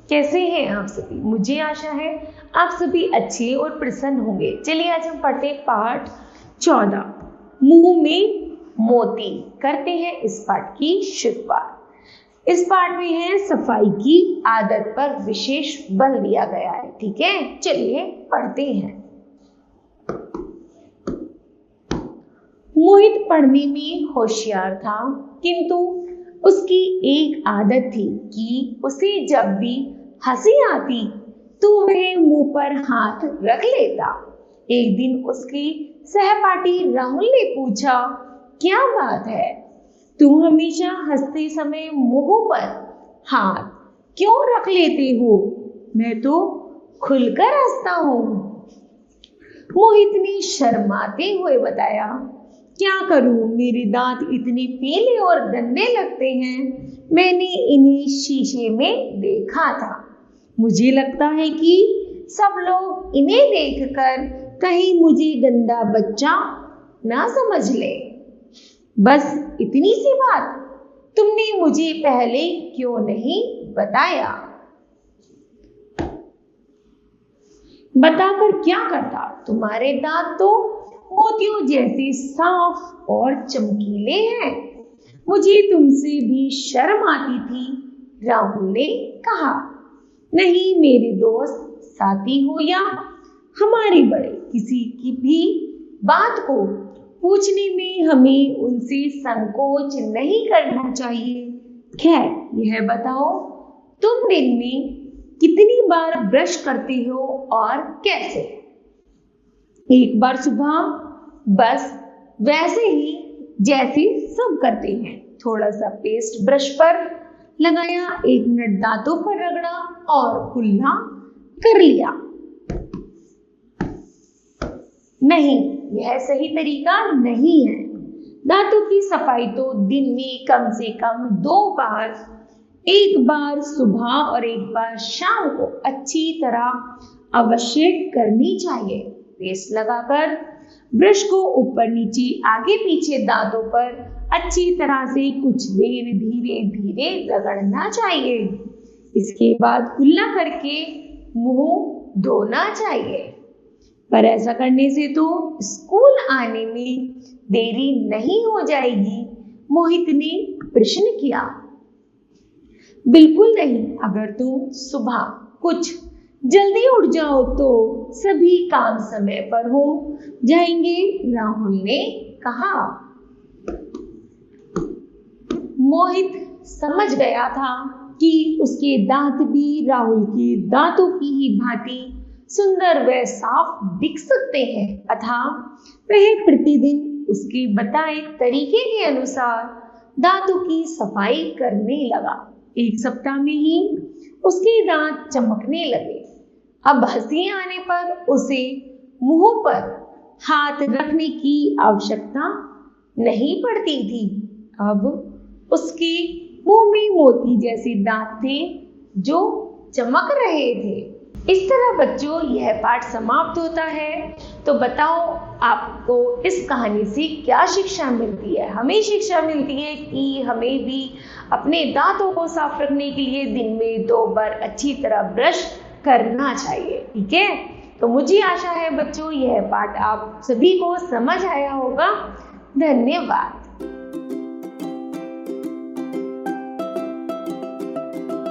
कैसे हैं आप सभी? मुझे आशा है आप सभी अच्छे और प्रसन्न होंगे। चलिए आज हम पढ़ते हैं पाठ 14, मुंह में मोती। करते हैं इस पाठ की शुरुआत। इस पाठ में है सफाई की आदत पर विशेष बल दिया गया है। ठीक है, चलिए पढ़ते हैं। मोहित पढ़ने में होशियार था, किंतु उसकी एक आदत थी कि उसे जब भी हंसी आती तो वह मुंह पर हाथ रख लेता। एक दिन उसकी सहपाठी राहुल ने पूछा, क्या बात है, तुम हमेशा हंसते समय मुंह पर हाथ क्यों रख लेते हो? मैं तो खुलकर हंसता हूं। मोहित ने शर्माते हुए बताया, क्या करूं, मेरे दांत इतने पीले और गंदे लगते हैं। मैंने इन्हें शीशे में देखा था। मुझे लगता है कि सब लोग इन्हें देखकर कहीं मुझे गंदा बच्चा ना समझ ले। बस इतनी सी बात, तुमने मुझे पहले क्यों नहीं बताया? बताकर क्या करता? तुम्हारे दांत तो मोतियों जैसे साफ और चमकीले हैं। मुझे तुमसे भी शर्म आती थी, राहुल ने कहा। नहीं मेरे दोस्त, साथी हो या हमारे बड़े, किसी की भी बात को पूछने में हमें उनसे संकोच नहीं करना चाहिए। खैर, यह बताओ, तुम दिन में कितनी बार ब्रश करते हो और कैसे? एक बार सुबह, बस वैसे ही जैसे सब करते हैं। थोड़ा सा पेस्ट ब्रश पर लगाया, 1 मिनट दांतों पर रगड़ा और कुल्ला कर लिया। नहीं, यह सही तरीका नहीं है। दांतों की सफाई तो दिन में कम से कम 2 बार, एक बार सुबह और एक बार शाम को अच्छी तरह अवश्य करनी चाहिए। पेस्ट लगाकर ब्रश को ऊपर नीचे आगे पीछे दांतों पर अच्छी तरह से कुछ देर धीरे धीरे रगड़ना चाहिए। इसके बाद कुल्ला करके मुंह धोना चाहिए। पर ऐसा करने से तो स्कूल आने में देरी नहीं हो जाएगी? मोहित ने प्रश्न किया। बिल्कुल नहीं, अगर तुम सुबह कुछ जल्दी उठ जाओ तो सभी काम समय पर हो जाएंगे, राहुल ने कहा। मोहित समझ गया था कि उसके दांत भी राहुल के दांतों की ही भांति सुंदर व साफ दिख सकते हैं, अतः वह प्रतिदिन उसके बताए तरीके के अनुसार दांतों की सफाई करने लगा। 1 सप्ताह में ही उसके दांत चमकने लगे। अब हंसी आने पर उसे मुंह पर हाथ रखने की आवश्यकता नहीं पड़ती थी। अब उसके मुंह में मोती जैसे दांत थे जो चमक रहे थे। इस तरह बच्चों, यह पाठ समाप्त होता है। तो बताओ, आपको इस कहानी से क्या शिक्षा मिलती है? हमें शिक्षा मिलती है कि हमें भी अपने दांतों को साफ रखने के लिए दिन में 2 बार अच्छी तरह ब्रश करना चाहिए। ठीक है, तो मुझे आशा है बच्चों, यह पाठ आप सभी को समझ आया होगा। धन्यवाद।